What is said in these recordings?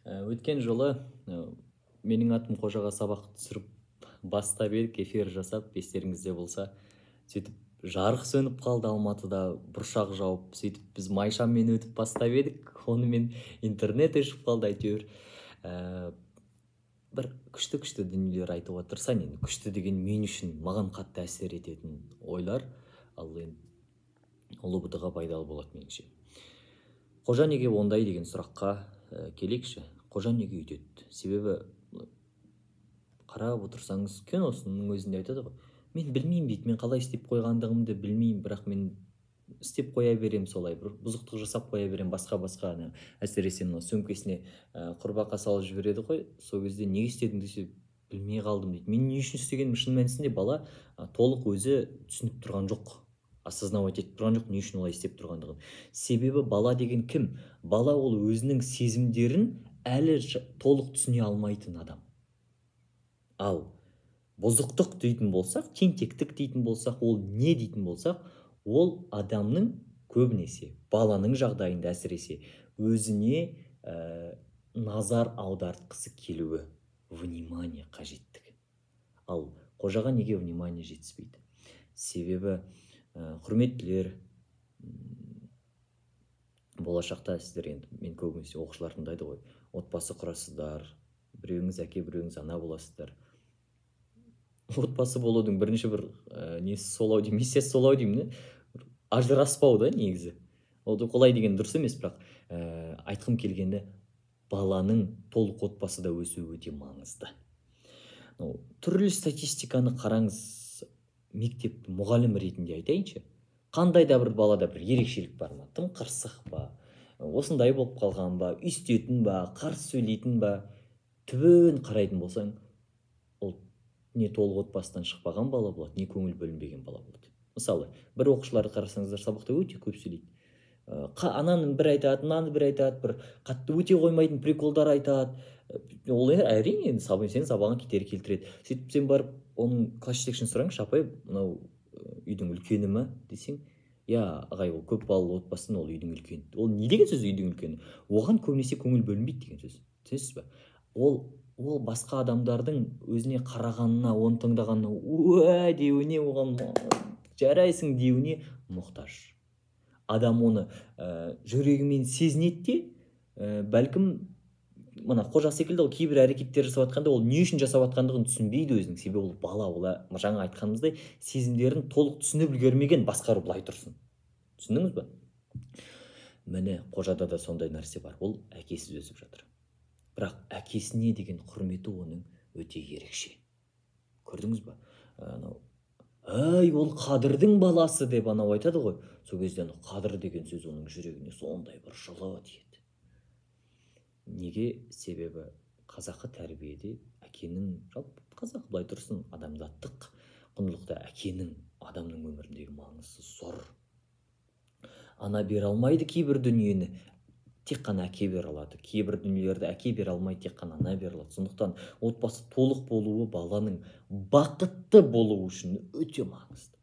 Өткен жолы менің атым қожаға сабақ түсіріп бастап едік, эфир жасап, естеріңізде болса, сөйтіп жарық сөніп қалды Алматыда, бұршақ жауып, сөйтіп біз майшаммен өтіп бастап едік, онымен интернет өшіп қалды әйтеуір. Бір күшті дүниелер айтып отырсаң, енді күшті деген мен үшін маған қатты әсер ететін ойлар, ал енді ұлы пайдалы болады меніңше. Қожа неге ондай деген сұраққа келейікші. Қожа неге үйтеді? Себебі қарап отырсаңыз, киносының өзінде айтады ғой, мен білмеймін дейді, мен қалай істеп қойғандығымды білмеймін, бірақ мен істеп қоя берем, солай бір бұзықтық жасап қоя берем, басқа әсіресе мына сөмкесіне құрбақа салып жібереді ғой, сол кезде неге істедің десе, білмей қалдым дейді. Мен не үшін істегенім шын мәнісінде бала толық өзі түсініп тұрған жоқ, осознавать етіп тұрған жоқ, не үшін олай істеп тұрғандығын. Себебі бала деген кім? Бала ол өзінің сезімдерін әлі толық түсіне алмайтын адам. Ал бұзықтық дейтін болсақ, тентектік дейтін болсақ, ол не дейтін болсақ, ол адамның көбінесе, баланың жағдайында әсіресе өзіне назар аудартқысы келуі, внимание қажеттігі. Ал қожаға неге внимание жетіспейді? Себебі құрметтілер, болашақта сіздер, енді мен көбінесе оқушылар тыңдайды ғой, отбасы құрасыздар, біреуіңіз әке, біреуіңіз ана боласыздар. Отбасы болудың бірінші бір несі солау деймін, миссиясы солау деймін, ажыраспау да негізі. Ол қолай деген дұрыс емес, бірақ айтқым келгені, баланың толық отбасыда өсуі өте маңызды. Түрлі статистиканы қараңыз, мектеп мұғалім ретінде айтайыншы. Қандай да бір балада бір ерекшелік бар ма? Тым қырсық па? Осындай болып қалған ба? Үстетін ба? Қарсы сөйлейтін ба? Түбін қарайтын болсаң, ол не толық отбасыдан шықпаған бала болады, не көңіл бөлінбеген бала болады. Мысалы, бір оқушыларды қарасаңыздар, сабақта өте көп сөйлейді. Ананың бір айтады, мынаны бір айтады, бір қатты өте қоймайтын приколдар айтады. Ол әрине сен сабағын кетері келтіреді. Сөйтіп сен барып оның класс жетекшісін сұраңызшы, апай, мынау үйдің үлкені ме десең, я ағай, ол көп балалы отбасының, ол үйдің үлкені. Ол не деген сөз үйдің үлкені? Оған көбінесе көңіл бөлінбейді деген сөз. Түсінесіз ба? Ол басқа адамдардың өзіне қарағанына, оны тыңдағанына, уә деуіне, оған жарайсың деуіне мұқтаж. Адам оны жүрегімен сезінеді де, бәлкім мына қожа секілді кейбір әрекеттер жасап жатқанда, ол не үшін жасап жатқандығын түсінбейді өзінің. Себебі ол бала, ол жаңа айтқанымыздай сезімдерін толық түсініп үлгермеген, басқару былай тұрсын. Түсіндіңіз ба? Міне қожада да сондай нәрсе бар. Ол әкесіз өсіп жатыр. Бірақ әкесіне деген құрметі оның өте ерекше. Көрдіңіз ба? Әй, ол Қадырдың баласы деп анау айтады ғой. Сол кезде Қадыр деген сөз оның жүрегіне сондай бір жылы тиеді. Неге? Себебі қазақы тәрбиеде әкенің, жалпы қазақ былай тұрсын, адамзаттық құндылықта әкенің адамның өміріндегі маңызы зор. Ана бере алмайды кейбір дүниені, тек қана әке бере алады. Кейбір дүниелерді әке бере алмайды, тек қана ана бере алады. Сондықтан отбасы толық болуы баланың бақытты болуы үшін өте маңызды.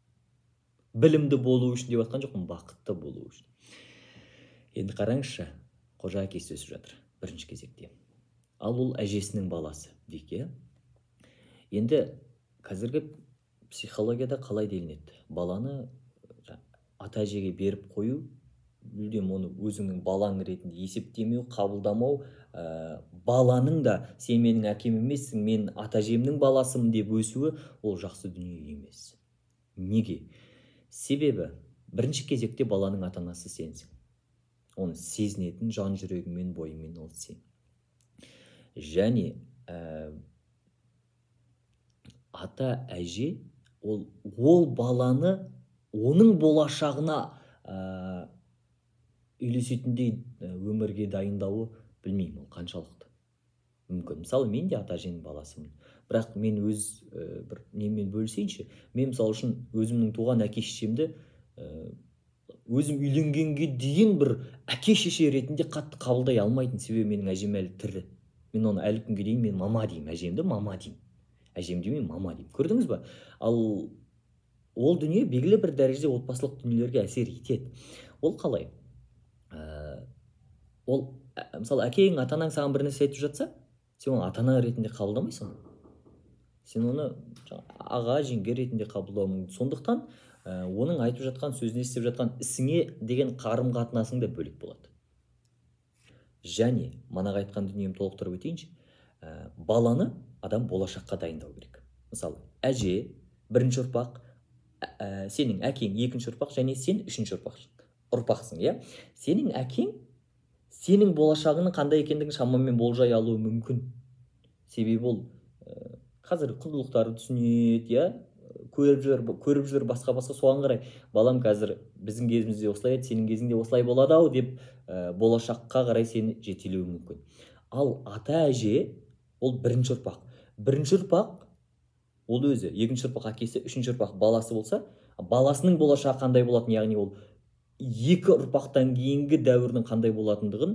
Білімді болуы үшін деп жатқан жоқпын, бақытты болуы үшін. Енді қараңызшы, қожа әкесі өсіп жатыр бірінші кезекте. Ал ол әжесінің баласы дейік. Енді қазіргі психологияда қалай делінеді? Баланы ата-әжеге беріп қою, мүлдем оны өзіңнің балаң ретінде есептемеу, қабылдамау, баланың да сен менің әкем емессің, мен ата-әжемнің баласымын деп өсуі, ол жақсы дүние емес. Неге? Себебі бірінші кезекте баланың ата-анасы сенсің. Оны сезінетін жан жүрегімен, бойымен ол сен. Және ата-әже ол баланы оның болашағына үйлесетіндей өмірге дайындауы, білмеймін, ол қаншалықты мүмкін. Мысалы, мен де ата-әженің баласымын. Бірақ мен өз бір немен бөлісейінші. Мен мысалы үшін өзімнің туған әке-шешемді өзім үйленгенге дейін бір әке-шеше ретінде қатты қабылдай алмайтын. Себебі менің әжем әлі тірі. Мен оны әлі күнге дейін мен мама деймін, әжемді мама деймін. Әжем демеймін, мама деймін. Көрдіңіз ба? Ал ол дүние белгілі бір дәрежеде отбасылық дүниелерге әсер етеді. Ол қалай? Ол мысалы әкең ата анаң саған бір нәрсе айтып жатса, сен оны ата ана ретінде қабылдамайсың, сен оны аға жеңге ретінде қабылдауың мүмкін. Сондықтан оның айтып жатқан сөзіне, істеп жатқан ісіңе деген қарым қатынасың да бөлек болады. Және манағы айтқан дүниемді толықтырып өтейінші, баланы адам болашаққа дайындау керек. Мысалы әже бірінші ұрпақ, сенің әкең екінші ұрпақ, және сен үшінші ұрпақсың, иә. Сенің әкең сенің болашағының қандай екендігін шамамен болжай алуы мүмкін. Себебі ол қазір құндылықтарды түсінеді, иә, көріп жүр басқа соған қарай балам қазір біздің кезімізде осылай еді, сенің кезіңде осылай болады ау деп болашаққа қарай сені жетелеуі мүмкін. Ал ата әже ол бірінші ұрпақ ол өзі, екінші ұрпақ әкесі, үшінші ұрпақ баласы болса, баласының болашағы қандай болатын, яғни ол екі ұрпақтан кейінгі дәуірдің қандай болатындығын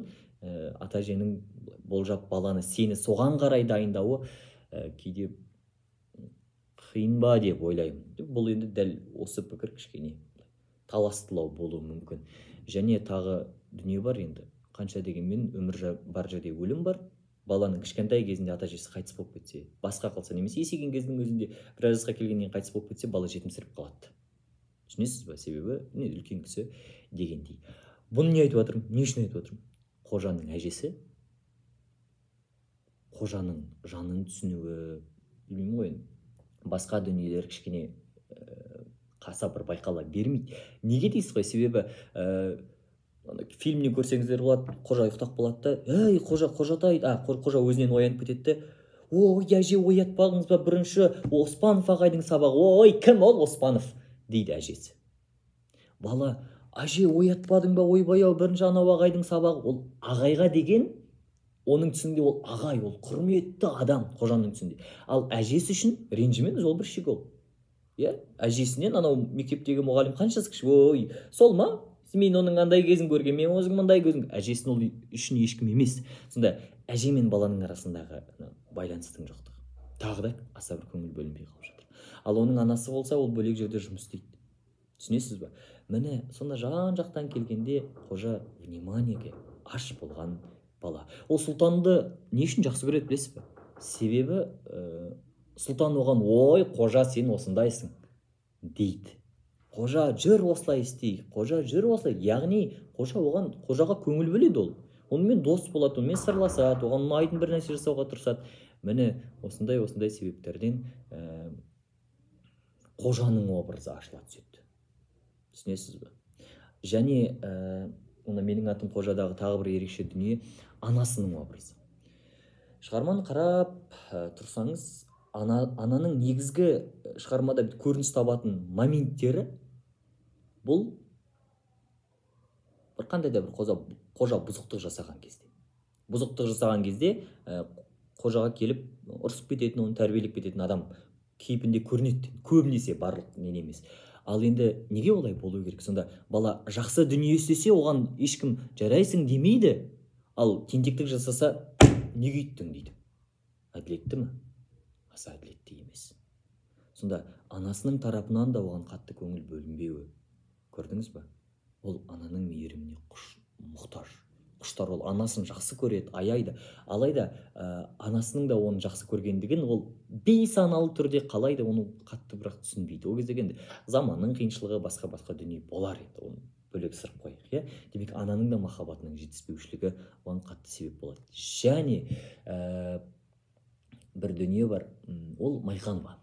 ата әженің болжап баланы сені соған қарай дайындауы кейде қиын ба деп ойлаймын. Бұл енді дәл осы пікір кішкене таластылау болуы мүмкін. Және тағы дүние бар енді, қанша дегенмен өмір бар жерде өлім бар. Баланың кішкентай кезінде ата әжесі қайтыс болып кетсе, басқа қалса, немесе есейген кездің өзінде біраз жасқа келгеннен қайтыс болып кетсе, бала жетімсіреп қалады. Түсінесіз ба? Себебі үлкен кісі дегендей. Бұны не айтып жатырмын? Не үшін айтып жатырмын? Қожаның әжесі қожаның жанын түсінуі, білмеймін ғой, басқа дүниелер кішкене қаса бір байқала бермейді. Неге дейсіз ғой? Себебі фильмнен көрсеңіздер болады, қожа ұйықтап қалады да, қожа өзінен оянып кетеді. Ой, әже, оятпағыңыз ба, бірінші Оспанов ағайдың сабағы. Ой, кім ол Оспанов? Дейді әжесі. Бала, әже, оятпадың ба, ойбай-ау, бірінші анау ағайдың сабағы. Ол ағайға деген, оның түсінде ол ағай, ол құрметті адам, қожаның түсінде. Ал әжесі үшін ренжімеңіз, ол бір шикол. Әжесінен анау мектептегі мұғалім қаншасы кіші, ой, сол ма? Мен оның андай кезін көрген, мен өзім мындай көзім. Әжесін ол үшін ешкім емес. Сонда әже мен баланың арасындағы байланыстың жоқтығы тағы да аса бір көңіл бөлінбей қалып жатыр. Ал оның анасы болса, ол бөлек жерде жұмыс істейді. Түсінесіз ба? Міне сонда жан-жақтан келгенде қожа вниманиеге аш болған бала. Ол сұлтанды не үшін жақсы көреді білесіз бе? Себебі сұлтан оған, ой, қожа, сен осындайсың дейді. Қожа, жүр осылай істей, қожа, жүр осылай. Яғни қожаға көңіл бөледі ол. Онымен дос болады, онымен сырласады, оған ұнайтын бір нәрсе жасауға тырысады. Міне осындай себептерден қожаның образы ашыла түседі. Түсінесіз бе? Және менің атым қожадағы тағы бір ерекше дүние анасының образы. Шығарманы қарап тұрсаңыз, ананың негізгі шығармада көрініс табатын моменттері бұл бір қандай да бір қожа бұзықтық жасаған кезде қожаға келіп ұрсып кететін, оны тәрбиелеп кететін адам кейпінде көрінеді, көбінесе, барлық нен емес. Ал енді неге олай болу керек? Сонда бала жақсы дүние істесе, оған ешкім жарайсың демейді, ал тентектік жасаса неге үйттің дейді. Әділетті ме? Аса әділетті емес. Сонда анасының тарапынан да оған қатты көңіл бөлінбеуі. Көрдіңіз ба? Ол ананың мейіріміне мұқтаж. Құштар, ол анасын жақсы көреді, аяйды. Алайда анасының да оны жақсы көргендігін ол бейсаналы түрде қалайды, оны қатты бірақ түсінбейді. Ол кезде енді заманның қиыншылығы, басқа дүние болар еді. Оны бөлек сырып қойық. Демек, ананың да махаббатының жетіспеушілігі оған қатты себеп болады. Және бір дүние бар, ол Майханова.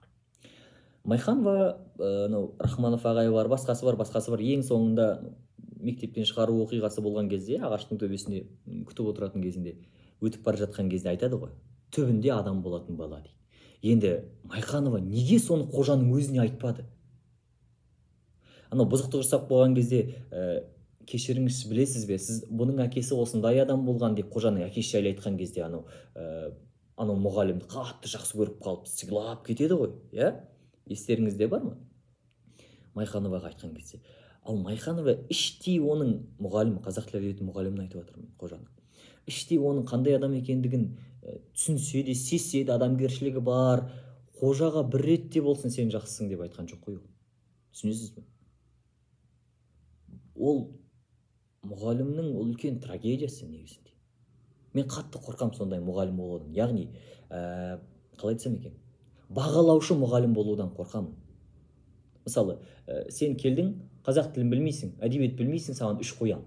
Рахманов ағай бар, басқасы бар. Ең соңында мектептен шығару оқиғасы болған кезде, ағаштың төбесінде күтіп отыратын кезінде, өтіп бара жатқан кезде айтады ғой, түбінде адам болатын бала дейді. Енді Майханова неге соны қожаның өзіне айтпады? Бұзықтық жасап болған кезде, кешіріңіз, білесіз бе, сіз бұның әкесі осындай адам болған деп қожаның әкесі жайлы айтқан кезде, анау мұғалімді қатты жақсы көріп қалып, сыйлап кетеді ғой, естеріңізде бар ма? Майхановаға айтқан кезде. Ал Майханова іштей оның мұғалімі, қазақ тілі әдебиеті мұғалімін айтып жатырмын, қожаның. Іштей оның қандай адам екендігін түсінсе де, сезсе де, адамгершілігі бар, қожаға бір рет те болсын сен жақсысың деп айтқан жоқ қой. Түсінесіз бе? Ол мұғалімнің ол үлкен трагедиясы негізінде. Мен қатты қорқам сондай мұғалім болудан. Яғни қалай айтсам екен, бағалаушы мұғалім болудан қорқамын. Мысалы, сен келдің, қазақ тілін білмейсің, әдебиет білмейсің, саған 3 қоям.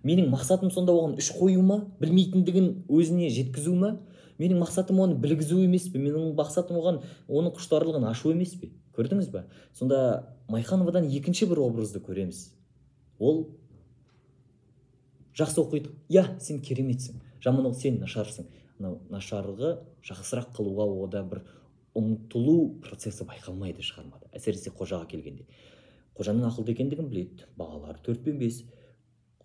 Менің мақсатым сонда оған 3 қою ма, білмейтіндігін өзіне жеткізу ма? Менің мақсатым оны білгізу емес пе? Менің мақсатым оған оның құштарлығын ашу емес пе? Көрдіңіз бе? Сонда Майхановадан екінші бір образды көреміз. Ол жақсы оқиды. Я, сен кереметсің. Жаман оқы, сен нашарсың. Нашарлығы жақсырақ қылуға ода бір ұмтылу процесі байқалмайды шығармада. Әсіресе қожаға келгенде. Қожаның ақылды екендігін біледі. Бағалары 4 пен 5.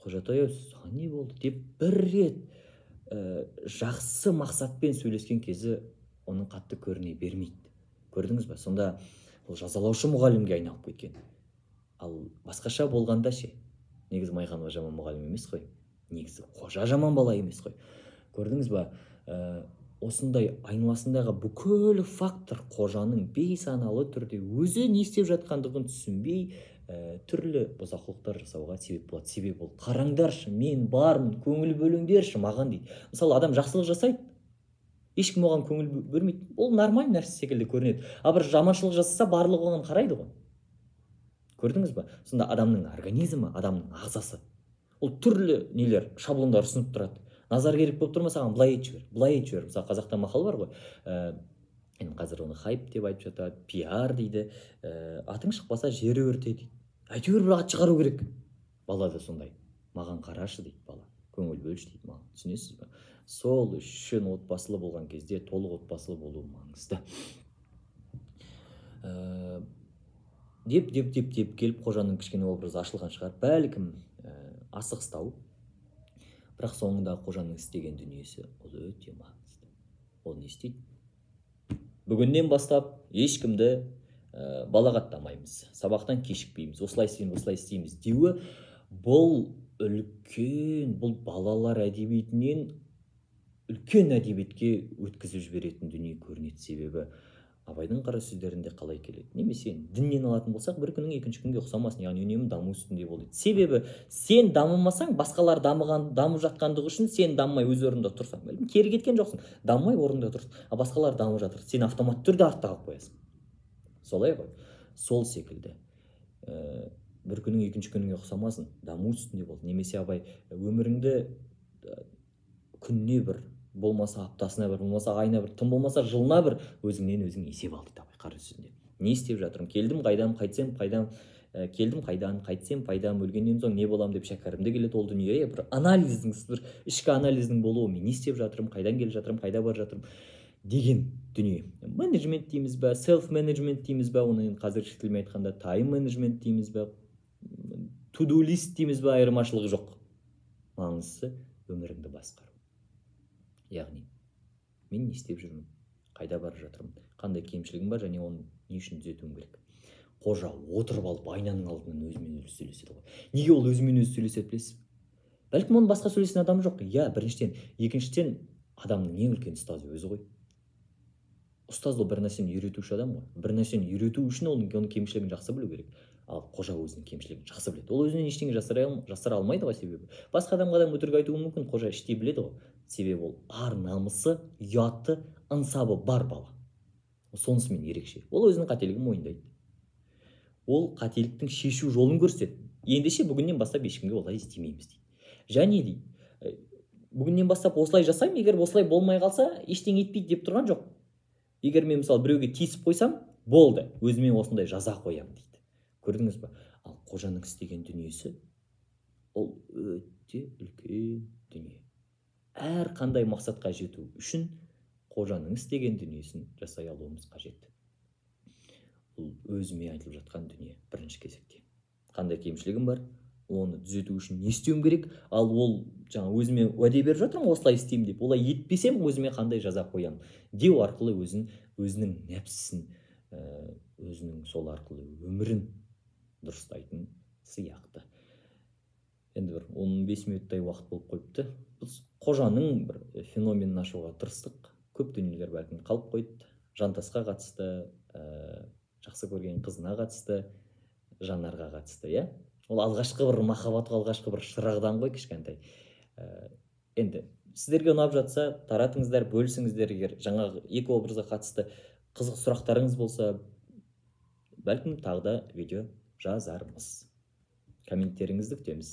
Қожатай, саған не болды деп бір рет жақсы мақсатпен сөйлескен кезі оның қатты көріне бермейді. Көрдіңіз бе? Сонда ол жазалаушы мұғалімге айналып кеткен. Ал басқаша болғанда ше, негізі Майханова жаман мұғалім емес қой. Негізі қожа жаман бала емес қой. Көрдіңіз бе? Осындай айналасындағы бүкіл фактор қожаның бейсаналы түрде өзі не істеп жатқандығын түсінбей түрлі бұзақылықтар жасауға себеп болады. Себеп ол қараңдаршы, мен бармын, көңіл бөліңдерші маған дейді. Мысалы, адам жақсылық жасайды, ешкім оған көңіл бөлмейді. Ол нормаль нәрсе секілді көрінеді. А бір жаманшылық жасаса, барлығы оған қарайды ғой. Көрдіңіз бе? Сонда адамның организмі, адамның ағзасы, ол түрлі нелер, шаблондар ұсынып тұрады. Назар керек болып тұрма, саған былай ет жібер, былай ет жібер. Мысалы, қазақта мақал бар ғой. Қазір оны хайп деп айтып жатады, пиар дейді. Атың шықпаса жері өрте дейді. Әйтеуір бір ат шығару керек. Бала да сондай. Маған қарашы дейді бала. Көңіл бөлші дейді маған. Түсінесіз бе? Сол үшін отбасылы болған кезде толық отбасылы болу маңызды. Деп келіп қожаның кішкене образы ашылған шығар. Бәлкім асығыстау. Бірақ соңында қожаның істеген дүниесі ол өте маңызды. Ол не істейді? Бүгіннен бастап ешкімді балағаттамаймыз, сабақтан кешікпейміз, осылай істейміз деуі, бұл үлкен, бұл балалар әдебиетінен үлкен әдебиетке өткізіп жіберетін дүние көрінеді. Себебі Абайдың қара сөздерінде қалай келеді? Немесе діннен алатын болсақ, бір күнің екінші күнге ұқсамасын, яғни үнемі даму үстінде бол дейді. Себебі сен дамымасаң, басқалар дамып жатқандығы үшін сен дамымай өз орнында тұрсаң, кері кеткен жоқсың, дамымай орнында тұрсың, а басқалар дамып жатыр, сен автомат түрде артта қалып қоясың. Солай ғой. Сол секілді бір күнің екінші күніңе ұқсамасын, даму үстінде бол. Немесе Абай өміріңді күніне бір, болмаса аптасына бір, болмаса айына бір, тым болмаса жылына бір өзіңнен өзің есеп ал дейді Абай қара сөзінде. Не істеп жатырмын? Келдім қайдам, қайтсем қайдам, келдім қайдан, қайтсем қайдам, өлгеннен соң не болам деп шәкәрімде келеді ол дүние. Бір анализдің, бір ішкі анализдің болуы, мен не істеп жатырмын, қайдан келе жатырмын, қайда бар жатырмын деген дүние. Менеджмент дейміз бе, селф-менеджмент дейміз бе, оны қазіргі тілмен айтқанда тайм-менеджмент дейміз бе, to-do list дейміз бе, айырмашылығы жоқ. Маңыздысы өміріңді басқару. Яғни, мен не істеп жүрмін, қайда барып жатырмын, қандай кемшілігім бар және оны не үшін түзетуім керек. Қожа отырып алып айнаның алдынан өзімен өзі сөйлеседі ғой. Неге ол өзімен өзі сөйлеседі білесіз? Бәлкім оның басқа сөйлесетін адам жоқ. Біріншіден, екіншіден адамның ең үлкен ұстазы өзі ғой. Ұстаз ол бір нәрсені үйретуші адам ғой. Бір нәрсені үйрету үшін оның кемшілігін жақсы білу керек. Ал қожа өзінің кемшілігін жақсы біледі. Ол өзінен ештеңе жасыра алмайды ғой, себебі. Басқа адамға өтірік айтуы мүмкін, қожа іштей біледі ғой. Себебі ол ар намысы, ұяты, ынсабы бар бала. Сонысымен ерекше. Ол өзінің қателігін мойындайды. Ол қателіктің шешу жолын көрсетеді. Ендеше бүгіннен бастап ешкімге олай істемейміз дейді. Және дейді, бүгіннен бастап осылай жасаймын, егер осылай болмай қалса, ештеңе етпейді деп тұрған жоқ. Егер мен мысалы біреуге тиісіп қойсам, болды, өзіме осындай жаза қоямын дейді. Көрдіңіз бе? Ал қожаның істеген дүниесі ол өте үлкен дүние. Әр қандай мақсатқа жету үшін қожаның істеген дүниесін жасай алуымыз қажет. Бұл өзіме айтылып жатқан дүние бірінші кезекте. Қандай кемшілігім бар, оны түзету үшін не істеуім керек, ал ол жаңа өзіме уәде беріп жатырмын, осылай істеймін деп, олай етпесем өзіме қандай жаза қоямын деу арқылы өзінің нәпсісін, өзінің сол арқылы өмірін дұрыстайтын сияқты. Енді бір 15 минуттай уақыт болып қойыпты. Біз қожаның бір феноменін ашуға тырыстық. Көп дүниелер бәлкім қалып қойды. Жантасқа қатысты, жақсы көрген қызына қатысты, Жанарға қатысты, Ол алғашқы бір махаббатқа алғашқы бір шырағдан ғой, кішкентай. Енді сіздерге ұнап жатса таратыңыздар, бөлісіңіздер. Егер жаңағы екі образға қатысты қызық сұрақтарыңыз болса, бәлкім тағы да видео жазармыз. Комменттеріңізді күтеміз.